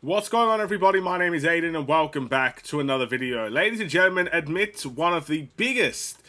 What's going on, everybody? My name is Aiden and welcome back to another video. Ladies and gentlemen, amidst one of the biggest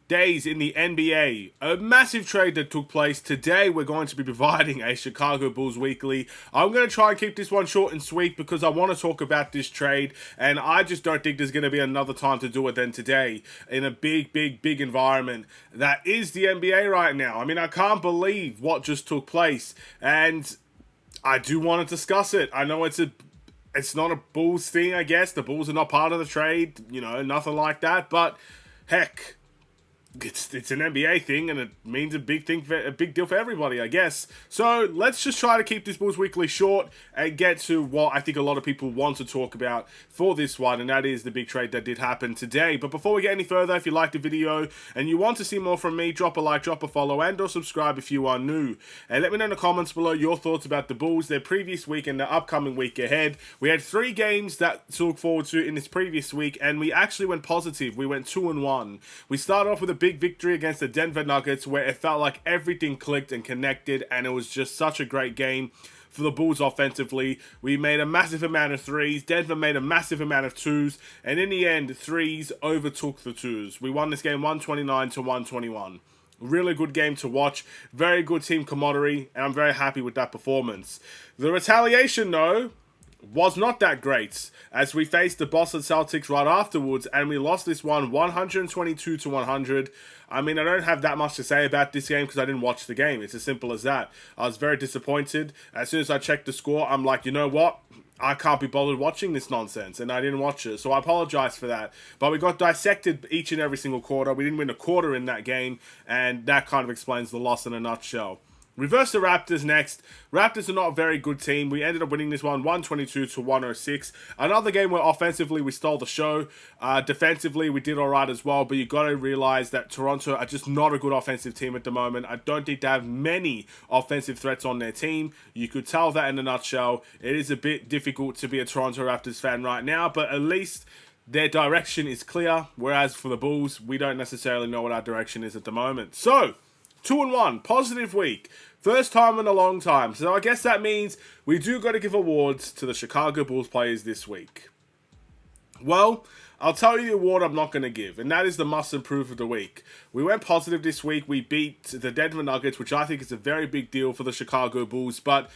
days in the NBA, a massive trade that took place. Today we're going to be providing a Chicago Bulls weekly. I'm going to try and keep this one short and sweet because I want to talk about this trade, and I just don't think there's going to be another time to do it than today in a big environment that is the NBA right now. I mean, I can't believe what just took place, and I do want to discuss it. I know it's not a Bulls thing, I guess. The Bulls are not part of the trade, nothing like that. But heck, it's an NBA thing, and it means a big deal for everybody, I guess. So let's just try to keep this Bulls Weekly short and get to what I think a lot of people want to talk about for this one, and that is the big trade that did happen today. But before we get any further, if you liked the video and you want to see more from me, drop a like, drop a follow, and or subscribe if you are new. And let me know in the comments below your thoughts about the Bulls, their previous week and the upcoming week ahead. We had 3 games that to look forward to in this previous week, and we actually went positive. We went 2-1. We started off with a big victory against the Denver Nuggets where it felt like everything clicked and connected, and it was just such a great game for the Bulls offensively. We made a massive amount of threes. Denver made a massive amount of twos, and in the end, threes overtook the twos. We won this game 129-121. Really good game to watch. Very good team camaraderie, and I'm very happy with that performance. The retaliation, though, was not that great, as we faced the Boston Celtics right afterwards, and we lost this one 122-100. I mean, I don't have that much to say about this game because I didn't watch the game. It's as simple as that. I was very disappointed. As soon as I checked the score, I'm like, you know what? I can't be bothered watching this nonsense, and I didn't watch it, so I apologize for that. But we got dissected each and every single quarter. We didn't win a quarter in that game, and that kind of explains the loss in a nutshell. Reverse the Raptors next. Raptors are not a very good team. We ended up winning this one 122-106. Another game where offensively we stole the show. Defensively we did alright as well, but you got to realize that Toronto are just not a good offensive team at the moment. I don't think they have many offensive threats on their team. You could tell that in a nutshell. It is a bit difficult to be a Toronto Raptors fan right now, but at least their direction is clear, whereas for the Bulls, we don't necessarily know what our direction is at the moment. So 2-1, positive week. First time in a long time. So I guess that means we do got to give awards to the Chicago Bulls players this week. Well, I'll tell you the award I'm not going to give, and that is the must improve of the week. We went positive this week. We beat the Denver Nuggets, which I think is a very big deal for the Chicago Bulls, but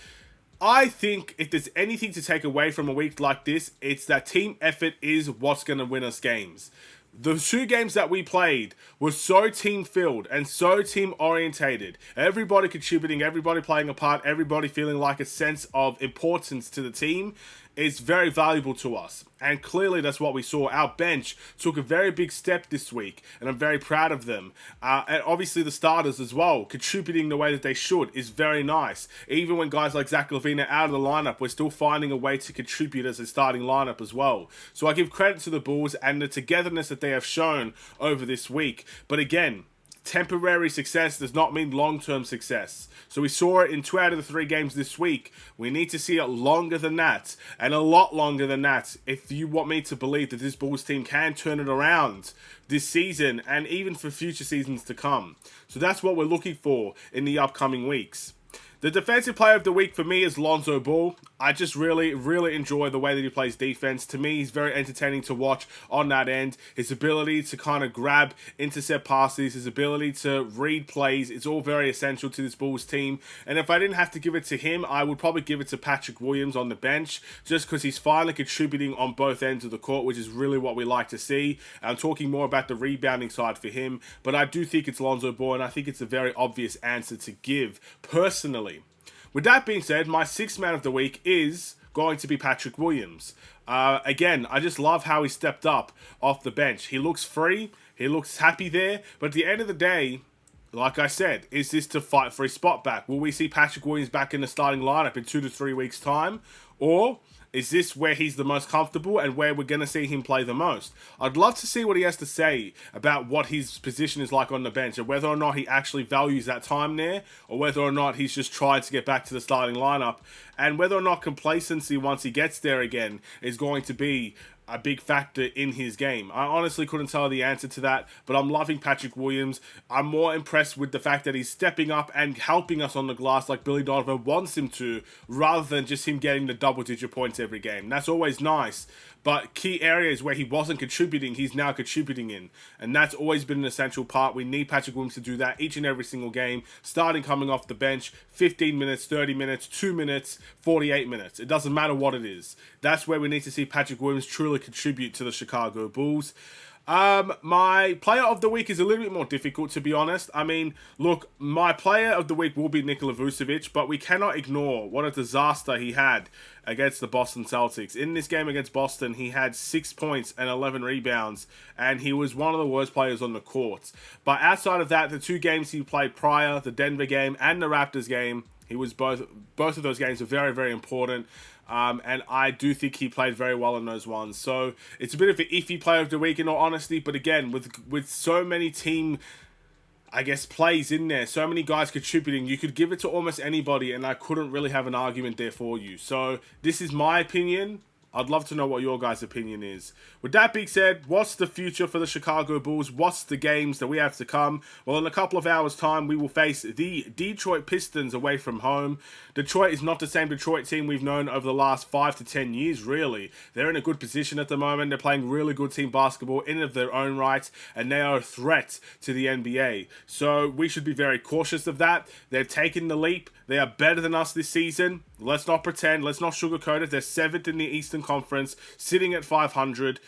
I think if there's anything to take away from a week like this, it's that team effort is what's going to win us games. The 2 games that we played were so team-filled and so team-orientated. Everybody contributing, everybody playing a part, everybody feeling like a sense of importance to the team is very valuable to us. And clearly that's what we saw. Our bench took a very big step this week, and I'm very proud of them. And obviously the starters as well, contributing the way that they should, is very nice. Even when guys like Zach LaVine are out of the lineup, we're still finding a way to contribute as a starting lineup as well. So I give credit to the Bulls and the togetherness that they have shown over this week. But again, temporary success does not mean long-term success. So we saw it in 2 out of the 3 games this week. We need to see it longer than that, and a lot longer than that, if you want me to believe that this Bulls team can turn it around this season and even for future seasons to come. So that's what we're looking for in the upcoming weeks. The defensive player of the week for me is Lonzo Ball. I just really enjoy the way that he plays defense. To me, he's very entertaining to watch on that end. His ability to kind of grab, intercept passes, his ability to read plays, it's all very essential to this Bulls team. And if I didn't have to give it to him, I would probably give it to Patrick Williams on the bench, just because he's finally contributing on both ends of the court, which is really what we like to see. I'm talking more about the rebounding side for him, but I do think it's Lonzo Ball, and I think it's a very obvious answer to give, personally. With that being said, my 6th man of the week is going to be Patrick Williams. Again, I just love how he stepped up off the bench. He looks free, he looks happy there, but at the end of the day, like I said, is this to fight for his spot back? Will we see Patrick Williams back in the starting lineup in 2 to 3 weeks' time? Or is this where he's the most comfortable and where we're going to see him play the most? I'd love to see what he has to say about what his position is like on the bench and whether or not he actually values that time there, or whether or not he's just tried to get back to the starting lineup, and whether or not complacency once he gets there again is going to be a big factor in his game. I honestly couldn't tell the answer to that, but I'm loving Patrick Williams. I'm more impressed with the fact that he's stepping up and helping us on the glass like Billy Donovan wants him to, rather than just him getting the double-digit points every game. That's always nice. But key areas where he wasn't contributing, he's now contributing in. And that's always been an essential part. We need Patrick Williams to do that each and every single game. Starting coming off the bench, 15 minutes, 30 minutes, 2 minutes, 48 minutes. It doesn't matter what it is. That's where we need to see Patrick Williams truly contribute to the Chicago Bulls. My player of the week is a little bit more difficult, to be honest. I mean, look, my player of the week will be Nikola Vucevic, but we cannot ignore what a disaster he had against the Boston Celtics. In this game against Boston, he had 6 points and 11 rebounds, and he was one of the worst players on the court. But outside of that, the 2 games he played prior, the Denver game and the Raptors game, he was both of those games were very, very important. And I do think he played very well in those ones. So it's a bit of an iffy player of the week in all honesty. But again, with so many team, I guess, plays in there, so many guys contributing, you could give it to almost anybody, and I couldn't really have an argument there for you. So this is my opinion. I'd love to know what your guys' opinion is. With that being said, what's the future for the Chicago Bulls? What's the games that we have to come? Well, in a couple of hours' time, we will face the Detroit Pistons away from home. Detroit is not the same Detroit team we've known over the last 5 to 10 years, really. They're in a good position at the moment. They're playing really good team basketball in of their own right, and they are a threat to the NBA. So we should be very cautious of that. They're taking the leap. They are better than us this season. Let's not pretend. Let's not sugarcoat it. They're 7th in the Eastern Conference, sitting at 500.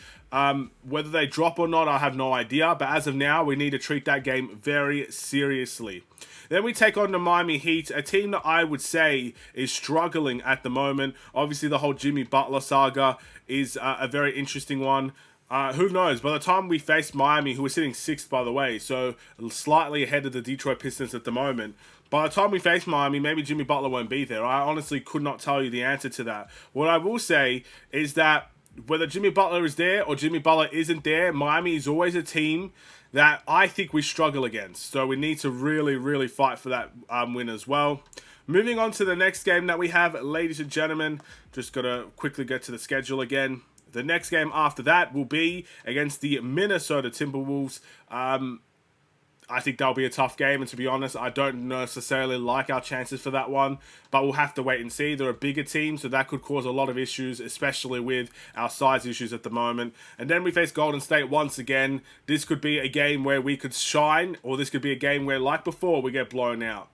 Whether they drop or not, I have no idea. But as of now, we need to treat that game very seriously. Then we take on the Miami Heat, a team that I would say is struggling at the moment. Obviously, the whole Jimmy Butler saga is a very interesting one. Who knows? By the time we face Miami, who are sitting 6th, by the way, so slightly ahead of the Detroit Pistons at the moment, by the time we face Miami, maybe Jimmy Butler won't be there. I honestly could not tell you the answer to that. What I will say is that whether Jimmy Butler is there or Jimmy Butler isn't there, Miami is always a team that I think we struggle against. So we need to really, really fight for that win as well. Moving on to the next game that we have, ladies and gentlemen, just got to quickly get to the schedule again. The next game after that will be against the Minnesota Timberwolves. I think that'll be a tough game, and to be honest, I don't necessarily like our chances for that one, but we'll have to wait and see. They're a bigger team, so that could cause a lot of issues, especially with our size issues at the moment. And then we face Golden State once again. This could be a game where we could shine, or this could be a game where, like before, we get blown out.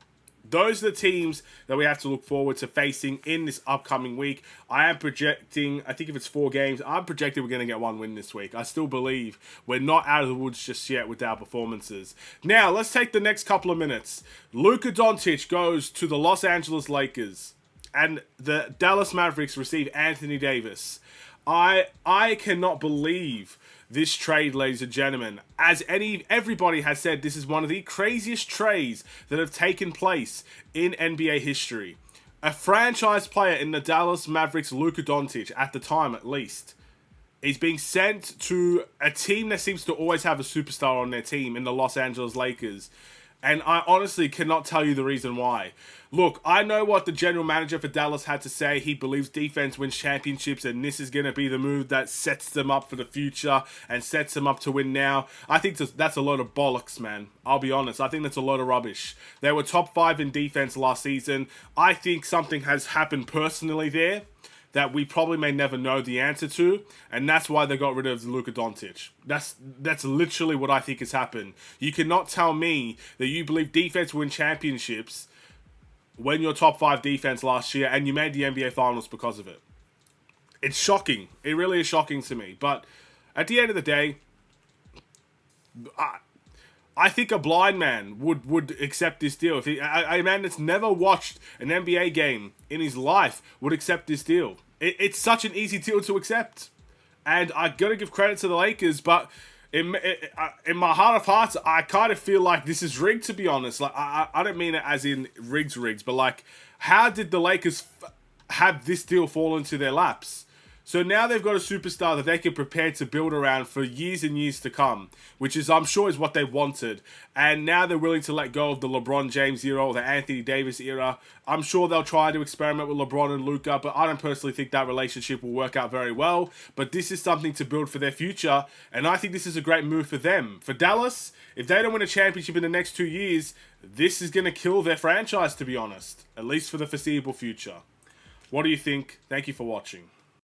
Those are the teams that we have to look forward to facing in this upcoming week. I am projecting, I think if it's 4 games, I'm projecting we're going to get 1 win this week. I still believe we're not out of the woods just yet with our performances. Now, let's take the next couple of minutes. Luka Doncic goes to the Los Angeles Lakers, and the Dallas Mavericks receive Anthony Davis. I cannot believe this trade, ladies and gentlemen. As everybody has said, this is one of the craziest trades that have taken place in NBA history. A franchise player in the Dallas Mavericks, Luka Doncic, at the time at least, is being sent to a team that seems to always have a superstar on their team in the Los Angeles Lakers. And I honestly cannot tell you the reason why. Look, I know what the general manager for Dallas had to say. He believes defense wins championships, and this is going to be the move that sets them up for the future and sets them up to win now. I think that's a load of bollocks, man. I'll be honest. I think that's a load of rubbish. They were top 5 in defense last season. I think something has happened personally there that we probably may never know the answer to, and that's why they got rid of Luka Doncic. That's literally what I think has happened. You cannot tell me that you believe defense win championships when you're top 5 defense last year and you made the NBA Finals because of it. It's shocking. It really is shocking to me. But at the end of the day, I think a blind man would accept this deal. If a man that's never watched an NBA game in his life would accept this deal. It's such an easy deal to accept. And I got to give credit to the Lakers, but in my heart of hearts, I kind of feel like this is rigged, to be honest. Like I don't mean it as in rigs, but like, how did the Lakers have this deal fall into their laps? So now they've got a superstar that they can prepare to build around for years and years to come, which is, I'm sure, is what they wanted. And now they're willing to let go of the LeBron James era or the Anthony Davis era. I'm sure they'll try to experiment with LeBron and Luka, but I don't personally think that relationship will work out very well. But this is something to build for their future, and I think this is a great move for them. For Dallas, if they don't win a championship in the next 2 years, this is going to kill their franchise, to be honest, at least for the foreseeable future. What do you think? Thank you for watching.